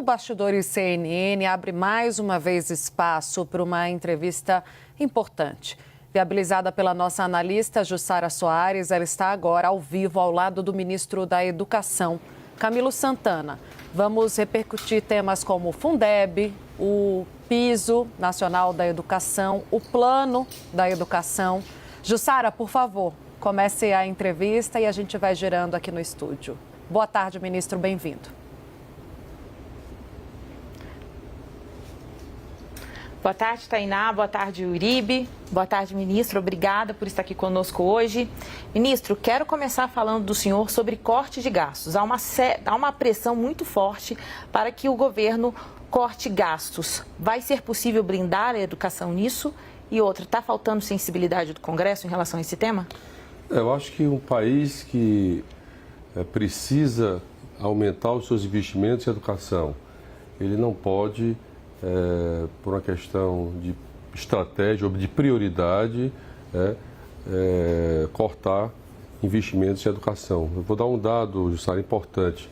O Bastidores CNN abre mais uma vez espaço para uma entrevista importante. Viabilizada pela nossa analista Jussara Soares, ela está agora ao vivo ao lado do ministro da Educação, Camilo Santana. Vamos repercutir temas como o Fundeb, o Piso Nacional da Educação, o Plano da Educação. Jussara, por favor, comece a entrevista e a gente vai girando aqui no estúdio. Boa tarde, ministro, bem-vindo. Boa tarde, Tainá. Boa tarde, Uribe. Boa tarde, ministro. Obrigada por estar aqui conosco hoje. Ministro, quero começar falando do senhor sobre corte de gastos. Há uma pressão muito forte para que o governo corte gastos. Vai ser possível blindar a educação nisso? E outra, está faltando sensibilidade do Congresso em relação a esse tema? Eu acho que um país que precisa aumentar os seus investimentos em educação, ele não pode... por uma questão de estratégia ou de prioridade, cortar investimentos em educação. Eu vou dar um dado, Jussara, importante.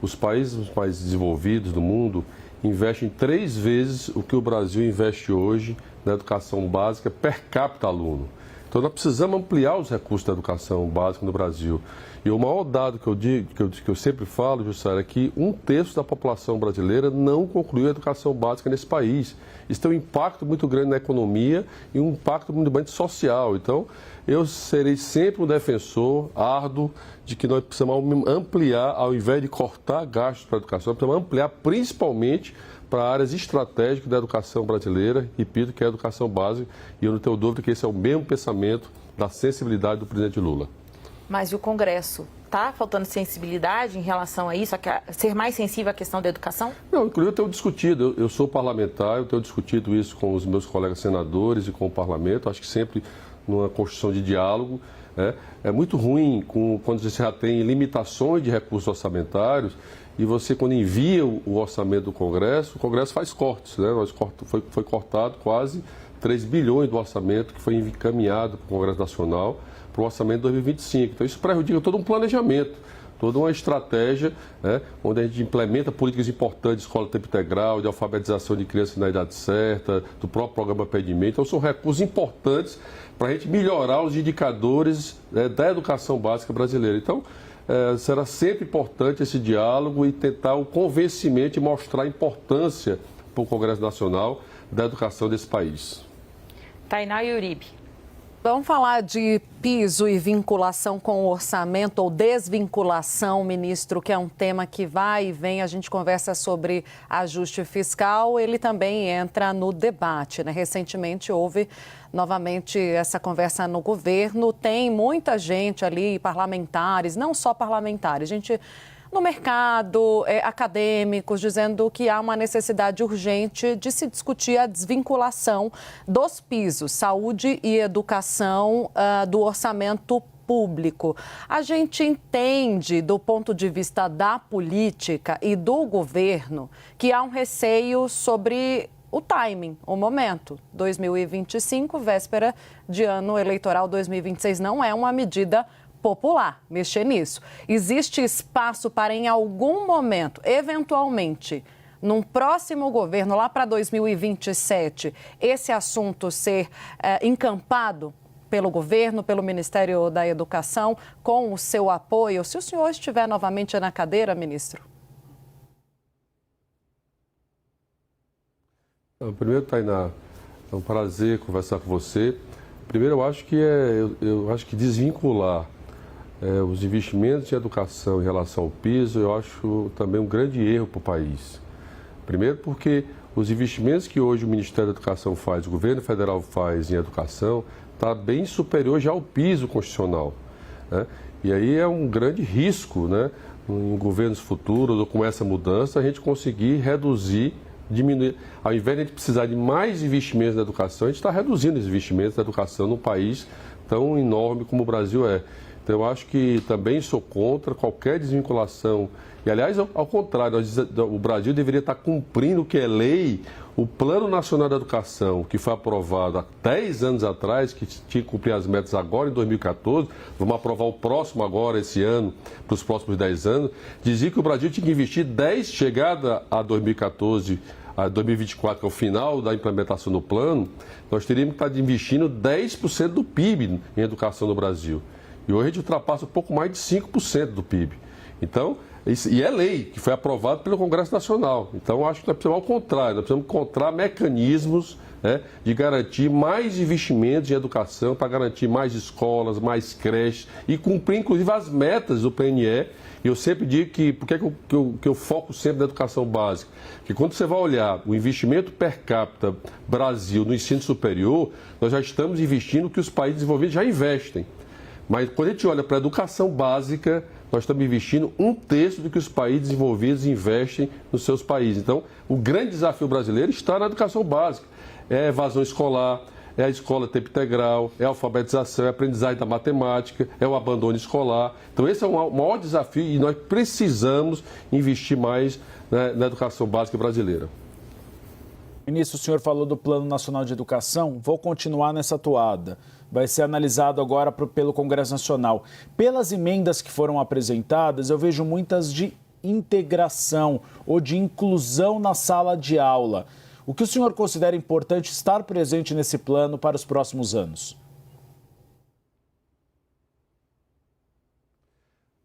Os países desenvolvidos do mundo investem 3 vezes o que o Brasil investe hoje na educação básica per capita aluno. Então, nós precisamos ampliar os recursos da educação básica no Brasil. E o maior dado que eu sempre falo, Jussara, é que 1/3 da população brasileira não concluiu a educação básica nesse país. Isso tem um impacto muito grande na economia e um impacto muito grande social. Então, eu serei sempre um defensor árduo de que nós precisamos ampliar, ao invés de cortar gastos para a educação, precisamos ampliar principalmente para áreas estratégicas da educação brasileira, repito, que é a educação básica, e eu não tenho dúvida que esse é o mesmo pensamento da sensibilidade do presidente Lula. Mas e o Congresso? Está faltando sensibilidade em relação a isso, a ser mais sensível à questão da educação? Não, inclusive eu tenho discutido, eu sou parlamentar, eu tenho discutido isso com os meus colegas senadores e com o parlamento, acho que sempre numa construção de diálogo. É muito ruim quando você já tem limitações de recursos orçamentários e você, quando envia o orçamento do Congresso, o Congresso faz cortes, né? Foi cortado quase 3 bilhões do orçamento que foi encaminhado para o Congresso Nacional para o orçamento de 2025. Então, isso prejudica todo um planejamento, toda uma estratégia, onde a gente implementa políticas importantes de escola de tempo integral, de alfabetização de crianças na idade certa, do próprio programa Pedimento. Então, são recursos importantes para a gente melhorar os indicadores da educação básica brasileira. Então, será sempre importante esse diálogo e tentar o convencimento e mostrar a importância para o Congresso Nacional da educação desse país. Tainá e Uribe. Vamos falar de piso e vinculação com o orçamento ou desvinculação, ministro, que é um tema que vai e vem. A gente conversa sobre ajuste fiscal, ele também entra no debate, né? Recentemente houve novamente essa conversa no governo. Tem muita gente ali, parlamentares, não só parlamentares, gente no mercado, acadêmicos, dizendo que há uma necessidade urgente de se discutir a desvinculação dos pisos, saúde e educação, do orçamento público. A gente entende, do ponto de vista da política e do governo, que há um receio sobre o timing, o momento. 2025, véspera de ano eleitoral, 2026 não é uma medida popular mexer nisso. Existe espaço para, em algum momento, eventualmente, num próximo governo, lá para 2027, esse assunto ser encampado pelo governo, pelo Ministério da Educação, com o seu apoio? Se o senhor estiver novamente na cadeira, ministro. Primeiro, Tainá, é um prazer conversar com você. Primeiro, eu acho que desvincular os investimentos em educação em relação ao piso, eu acho também um grande erro para o país. Primeiro porque os investimentos que hoje o Ministério da Educação faz, o governo federal faz em educação, está bem superior já ao piso constitucional, né? E aí é um grande risco, né, em governos futuros ou com essa mudança, a gente conseguir reduzir, diminuir. Ao invés de a gente precisar de mais investimentos na educação, a gente está reduzindo os investimentos na educação num país tão enorme como o Brasil é. Então, eu acho que também sou contra qualquer desvinculação E, aliás, ao contrário, o Brasil deveria estar cumprindo o que é lei, o Plano Nacional da Educação, que foi aprovado há 10 anos atrás, que tinha que cumprir as metas agora em 2014, vamos aprovar o próximo agora, esse ano, para os próximos 10 anos, dizia que o Brasil tinha que investir 10, chegada a 2014, a 2024, que é o final da implementação do plano, nós teríamos que estar investindo 10% do PIB em educação no Brasil. E hoje a gente ultrapassa um pouco mais de 5% do PIB. Então, e é lei, que foi aprovado pelo Congresso Nacional. Então, acho que nós precisamos ao contrário, nós precisamos encontrar mecanismos, né, de garantir mais investimentos em educação, para garantir mais escolas, mais creches e cumprir, inclusive, as metas do PNE. E eu sempre digo que, por que eu foco sempre na educação básica? Porque quando você vai olhar o investimento per capita Brasil no ensino superior, nós já estamos investindo o que os países desenvolvidos já investem. Mas quando a gente olha para a educação básica, nós estamos investindo 1/3 do que os países desenvolvidos investem nos seus países. Então, o grande desafio brasileiro está na educação básica. É a evasão escolar, é a escola tempo integral, é a alfabetização, é a aprendizagem da matemática, é o abandono escolar. Então, esse é o maior desafio e nós precisamos investir mais, né, na educação básica brasileira. Ministro, o senhor falou do Plano Nacional de Educação. Vou continuar nessa toada. Vai ser analisado agora pelo Congresso Nacional. Pelas emendas que foram apresentadas, eu vejo muitas de integração ou de inclusão na sala de aula. O que o senhor considera importante estar presente nesse plano para os próximos anos?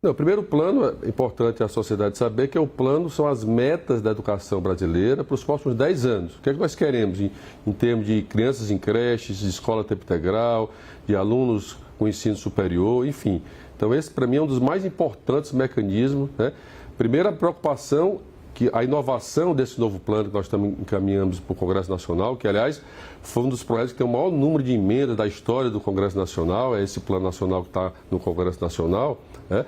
Não, o primeiro plano, é importante a sociedade saber que o plano são as metas da educação brasileira para os próximos 10 anos. O que é que nós queremos em termos de crianças em creches, de escola tempo integral, de alunos com ensino superior, enfim. Então, esse para mim é um dos mais importantes mecanismos, né? Primeira preocupação, que a inovação desse novo plano que nós também encaminhamos para o Congresso Nacional, que, aliás, foi um dos projetos que tem o maior número de emendas da história do Congresso Nacional, é esse plano nacional que está no Congresso Nacional, né,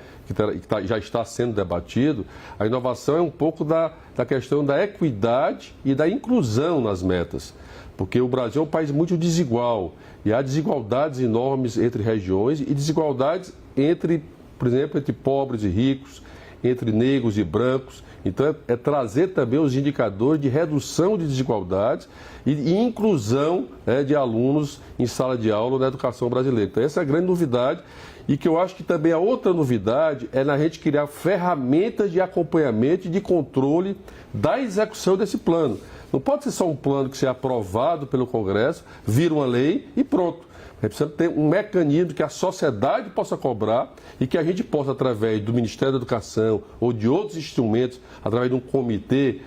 já está sendo debatido. A inovação é um pouco da questão da equidade e da inclusão nas metas, porque o Brasil é um país muito desigual e há desigualdades enormes entre regiões e desigualdades entre, por exemplo, entre pobres e ricos, entre negros e brancos. Então, é trazer também os indicadores de redução de desigualdades e inclusão, né, de alunos em sala de aula na educação brasileira. Então, essa é a grande novidade. E que eu acho que também a outra novidade é na gente criar ferramentas de acompanhamento e de controle da execução desse plano. Não pode ser só um plano que seja aprovado pelo Congresso, vira uma lei e pronto. A gente precisa ter um mecanismo que a sociedade possa cobrar e que a gente possa, através do Ministério da Educação ou de outros instrumentos, através de um comitê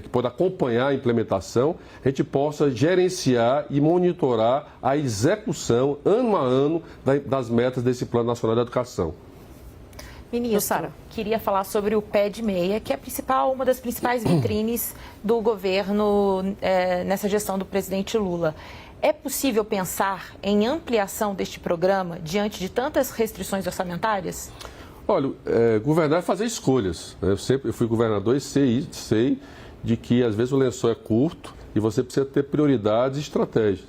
que pode acompanhar a implementação, a gente possa gerenciar e monitorar a execução, ano a ano, das metas desse Plano Nacional da Educação. Ministro, queria falar sobre o Pé de Meia, que é uma das principais vitrines do governo nessa gestão do presidente Lula. É possível pensar em ampliação deste programa diante de tantas restrições orçamentárias? Olha, governar é fazer escolhas. Eu fui governador e sei de que às vezes o lençol é curto e você precisa ter prioridades e estratégias.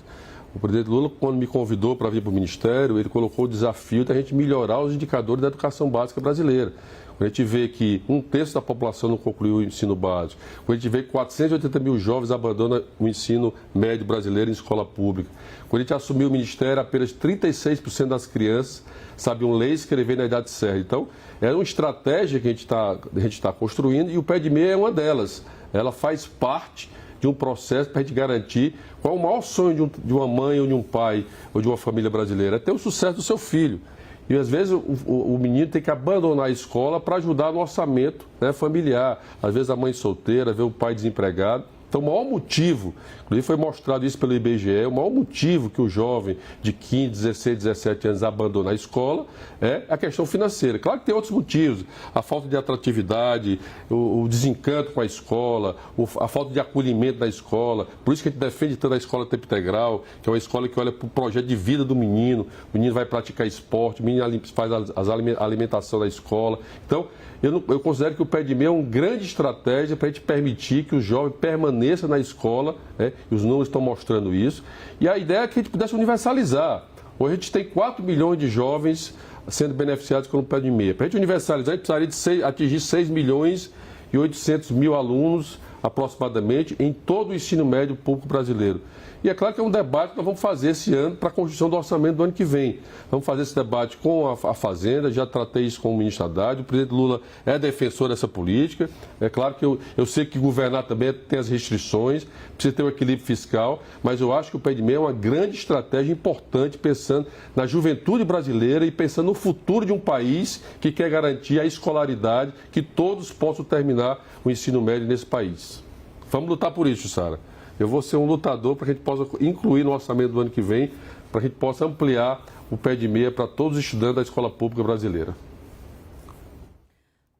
O presidente Lula, quando me convidou para vir para o Ministério, ele colocou o desafio de a gente melhorar os indicadores da educação básica brasileira. Quando a gente vê que 1/3 da população não concluiu o ensino básico, quando a gente vê que 480 mil jovens abandonam o ensino médio brasileiro em escola pública, quando a gente assumiu o Ministério, apenas 36% das crianças sabiam ler e escrever na idade certa. Então, é uma estratégia que a gente está construindo e o Pé de Meia é uma delas. Ela faz parte de um processo para a gente garantir qual é o maior sonho de uma mãe ou de um pai ou de uma família brasileira, é ter o sucesso do seu filho. E às vezes o menino tem que abandonar a escola para ajudar no orçamento, né, familiar. Às vezes a mãe solteira, vê o pai desempregado. Então, o maior motivo, inclusive foi mostrado isso pelo IBGE, o maior motivo que o jovem de 15, 16, 17 anos abandona a escola é a questão financeira. Claro que tem outros motivos, a falta de atratividade, o desencanto com a escola, a falta de acolhimento da escola. Por isso que a gente defende tanto a escola tempo integral, que é uma escola que olha para o projeto de vida do menino. O menino vai praticar esporte, o menino faz a alimentação da escola. Então, eu considero que o Pé de Meia é uma grande estratégia para a gente permitir que o jovem permaneça na escola, né? E os números estão mostrando isso. E a ideia é que a gente pudesse universalizar. Hoje a gente tem 4 milhões de jovens sendo beneficiados com o PEDME. Para a gente universalizar, a gente precisaria atingir 6.800.000 alunos, aproximadamente, em todo o ensino médio público brasileiro. E é claro que é um debate que nós vamos fazer esse ano para a construção do orçamento do ano que vem. Vamos fazer esse debate com a Fazenda, já tratei isso com o ministro Haddad, o presidente Lula é defensor dessa política. É claro que eu sei que governar também tem as restrições, precisa ter um equilíbrio fiscal, mas eu acho que o PEDME é uma grande estratégia importante pensando na juventude brasileira e pensando no futuro de um país que quer garantir a escolaridade, que todos possam terminar o ensino médio nesse país. Vamos lutar por isso, Sara. Eu vou ser um lutador para que a gente possa incluir no orçamento do ano que vem, para que a gente possa ampliar o PEDME para todos os estudantes da escola pública brasileira.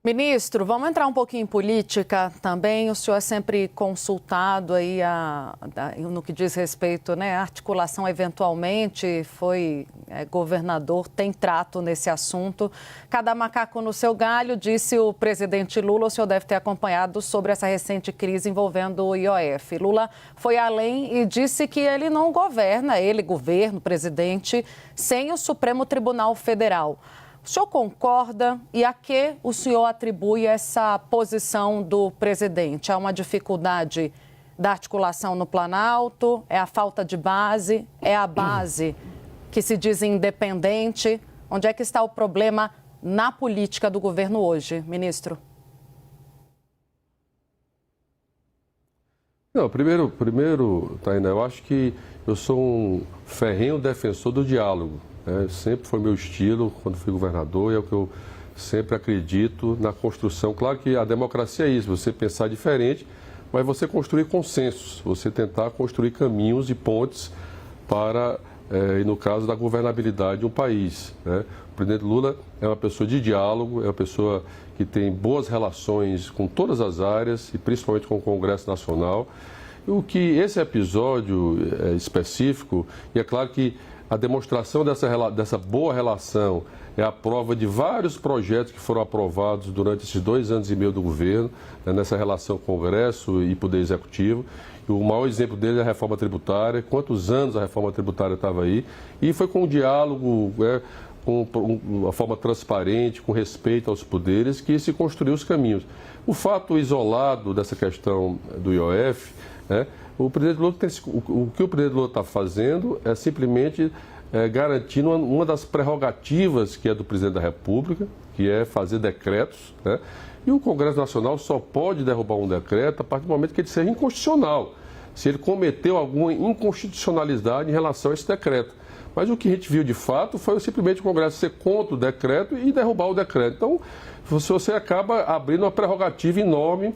Ministro, vamos entrar um pouquinho em política também. O senhor é sempre consultado aí no que diz respeito, né, à articulação, eventualmente, foi governador, tem trato nesse assunto. Cada macaco no seu galho, disse o presidente Lula. O senhor deve ter acompanhado sobre essa recente crise envolvendo o IOF. Lula foi além e disse que ele não governa, governo, presidente, sem o Supremo Tribunal Federal. O senhor concorda e a que o senhor atribui essa posição do presidente? É uma dificuldade da articulação no Planalto? É a falta de base? É a base que se diz independente? Onde é que está o problema na política do governo hoje, ministro? Não, primeiro, Tainá, eu acho que eu sou um ferrenho defensor do diálogo. Sempre foi meu estilo quando fui governador e é o que eu sempre acredito na construção. Claro que a democracia é isso, você pensar diferente, mas você construir consensos, você tentar construir caminhos e pontes para, e no caso da governabilidade de um país. O presidente Lula é uma pessoa de diálogo, é uma pessoa que tem boas relações com todas as áreas e principalmente com o Congresso Nacional. O que esse episódio específico, e é claro que a demonstração dessa boa relação é a prova de vários projetos que foram aprovados durante esses 2 anos e meio do governo, nessa relação Congresso e Poder Executivo. E o maior exemplo dele é a reforma tributária, quantos anos a reforma tributária estava aí, e foi com um diálogo, com uma forma transparente, com respeito aos poderes, que se construiu os caminhos. O fato isolado dessa questão do IOF, o que o presidente Lula está fazendo é simplesmente garantindo uma das prerrogativas que é do presidente da República, que é fazer decretos, e o Congresso Nacional só pode derrubar um decreto a partir do momento que ele seja inconstitucional, se ele cometeu alguma inconstitucionalidade em relação a esse decreto. Mas o que a gente viu de fato foi simplesmente o Congresso ser contra o decreto e derrubar o decreto. Então, você acaba abrindo uma prerrogativa enorme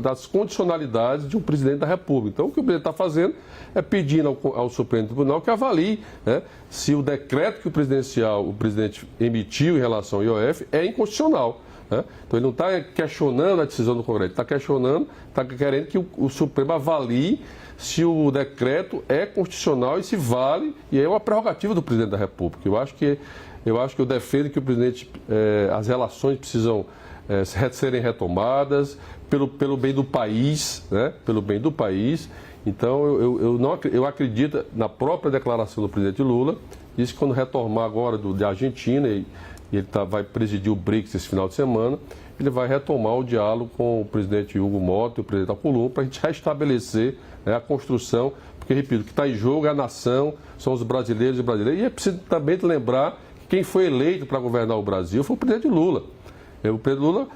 das condicionalidades de um presidente da República. Então, o que o presidente está fazendo é pedindo ao Supremo Tribunal que avalie se o decreto que o presidente emitiu em relação ao IOF é inconstitucional. Então, ele não está questionando a decisão do Congresso, está querendo que o Supremo avalie se o decreto é constitucional e se vale, e é uma prerrogativa do presidente da República. Eu acho que eu defendo que o presidente, as relações precisam serem retomadas pelo bem do país, pelo bem do país. Então, eu acredito na própria declaração do presidente Lula, disse que quando retomar agora da Argentina, e ele vai presidir o BRICS esse final de semana, ele vai retomar o diálogo com o presidente Hugo Mota e o presidente Alcolumbre para a gente restabelecer a construção, porque, repito, o que está em jogo é a nação, são os brasileiros e brasileiras. E é preciso também lembrar que quem foi eleito para governar o Brasil foi o presidente Lula. O presidente Lula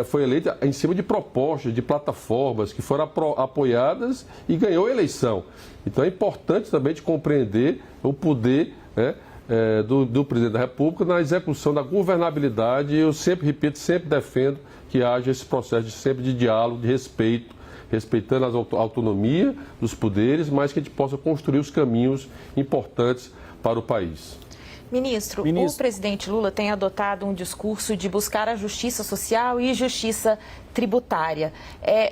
foi eleito em cima de propostas, de plataformas que foram apoiadas e ganhou a eleição. Então é importante também de compreender o poder do presidente da República na execução da governabilidade. Eu sempre repito, sempre defendo que haja esse processo de diálogo, de respeito, respeitando a autonomia dos poderes, mas que a gente possa construir os caminhos importantes para o país. Ministro, o presidente Lula tem adotado um discurso de buscar a justiça social e justiça tributária.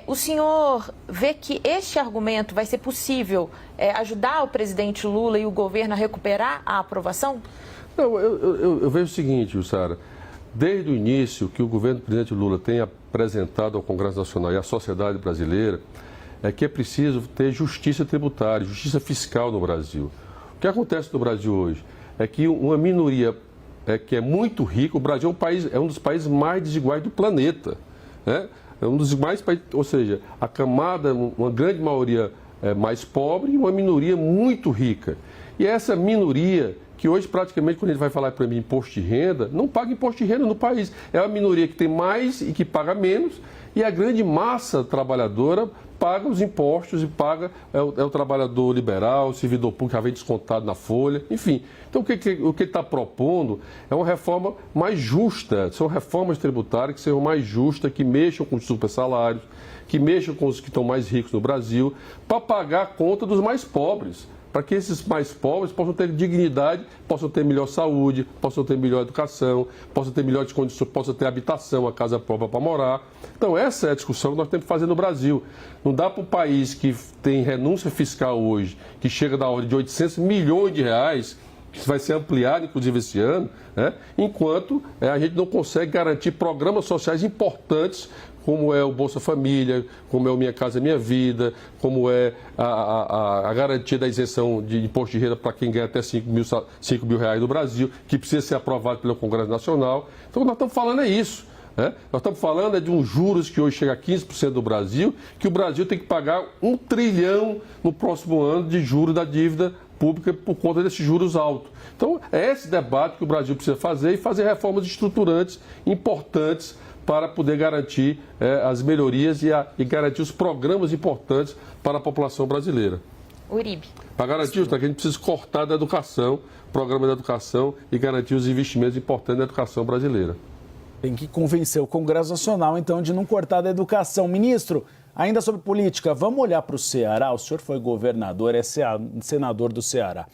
O senhor vê que este argumento vai ser possível ajudar o presidente Lula e o governo a recuperar a aprovação? Não, eu vejo o seguinte, Sara. Desde o início que o governo do presidente Lula tem apresentado ao Congresso Nacional e à sociedade brasileira, é que é preciso ter justiça tributária, justiça fiscal no Brasil. O que acontece no Brasil hoje é que uma minoria que é muito rico. O Brasil é um dos países mais desiguais do planeta, né? É um dos mais, ou seja, a camada, uma grande maioria mais pobre e uma minoria muito rica. E essa minoria, que hoje praticamente, quando a gente vai falar para mim imposto de renda, não paga imposto de renda no país. É a minoria que tem mais e que paga menos, e a grande massa trabalhadora paga os impostos e paga, é o trabalhador liberal, o servidor público já vem descontado na folha, enfim. Então, o que ele está propondo é uma reforma mais justa, são reformas tributárias que sejam mais justas, que mexam com os supersalários, que mexam com os que estão mais ricos no Brasil, para pagar a conta dos mais pobres, para que esses mais pobres possam ter dignidade, possam ter melhor saúde, possam ter melhor educação, possam ter melhores condições, possam ter habitação, a casa própria para morar. Então, essa é a discussão que nós temos que fazer no Brasil. Não dá para um país que tem renúncia fiscal hoje, que chega da ordem de 800 milhões de reais, que vai ser ampliado, inclusive, esse ano, né? Enquanto a gente não consegue garantir programas sociais importantes, como é o Bolsa Família, como é o Minha Casa Minha Vida, como é a garantia da isenção de imposto de renda para quem ganha até 5 mil reais no Brasil, que precisa ser aprovado pelo Congresso Nacional. Então, nós estamos falando isso. Nós estamos falando de uns juros que hoje chega a 15% do Brasil, que o Brasil tem que pagar 1 trilhão no próximo ano de juros da dívida pública por conta desses juros altos. Então, é esse debate que o Brasil precisa fazer e fazer reformas estruturantes importantes para poder garantir as melhorias e garantir os programas importantes para a população brasileira. Uribe. Para garantir isso, que a gente precisa cortar da educação, programa da educação e garantir os investimentos importantes na educação brasileira. Tem que convencer o Congresso Nacional, então, de não cortar da educação. Ministro, ainda sobre política, vamos olhar para o Ceará. O senhor foi governador, é senador do Ceará.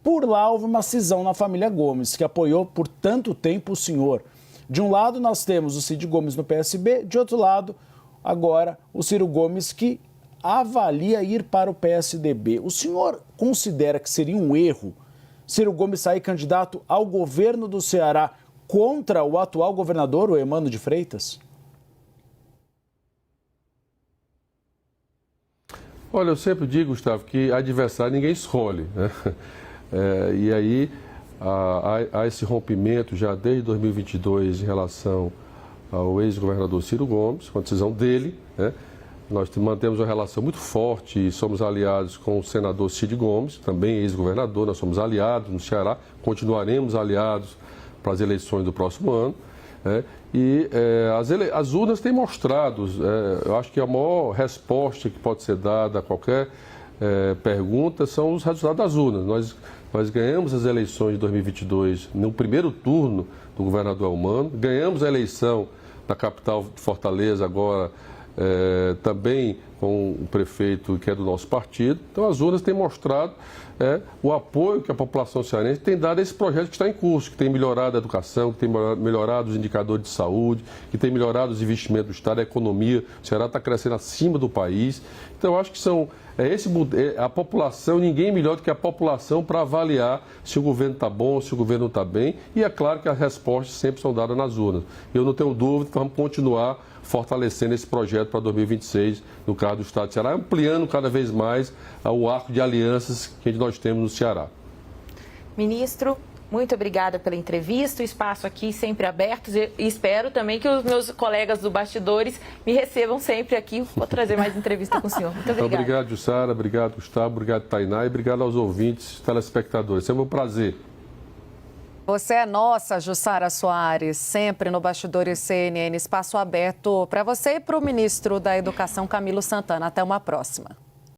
Por lá houve uma cisão na família Gomes, que apoiou por tanto tempo o senhor. De um lado nós temos o Cid Gomes no PSB, de outro lado, agora, o Ciro Gomes, que avalia ir para o PSDB. O senhor considera que seria um erro Ciro Gomes sair candidato ao governo do Ceará contra o atual governador, o Emano de Freitas? Olha, eu sempre digo, Gustavo, que adversário ninguém escolhe, né? E aí há esse rompimento já desde 2022 em relação ao ex-governador Ciro Gomes, com a decisão dele, né? Nós mantemos uma relação muito forte e somos aliados com o senador Cid Gomes, também ex-governador, nós somos aliados no Ceará, continuaremos aliados para as eleições do próximo ano. E as urnas têm mostrado, eu acho que a maior resposta que pode ser dada a qualquer pergunta são os resultados das urnas. Nós ganhamos as eleições de 2022 no primeiro turno do governador Elmano, ganhamos a eleição da capital de Fortaleza agora também com o prefeito que é do nosso partido. Então as urnas têm mostrado o apoio que a população cearense tem dado a esse projeto que está em curso, que tem melhorado a educação, que tem melhorado os indicadores de saúde, que tem melhorado os investimentos do Estado, a economia. O Ceará está crescendo acima do país. Então eu acho que a população, ninguém melhor do que a população para avaliar se o governo está bom, se o governo não está bem. E é claro que as respostas sempre são dadas nas urnas. Eu não tenho dúvida que vamos continuar fortalecendo esse projeto para 2026 no caso do Estado do Ceará, ampliando cada vez mais o arco de alianças que nós temos no Ceará. Ministro, muito obrigada pela entrevista, o espaço aqui sempre aberto e espero também que os meus colegas do Bastidores me recebam sempre aqui. Vou trazer mais entrevista com o senhor. Muito obrigada. Obrigado, Jussara, obrigado, Gustavo, obrigado, Tainá, e obrigado aos ouvintes, telespectadores. Sempre um prazer. Você é nossa, Jussara Soares, sempre no Bastidores CNN. Espaço aberto para você e para o ministro da Educação, Camilo Santana. Até uma próxima.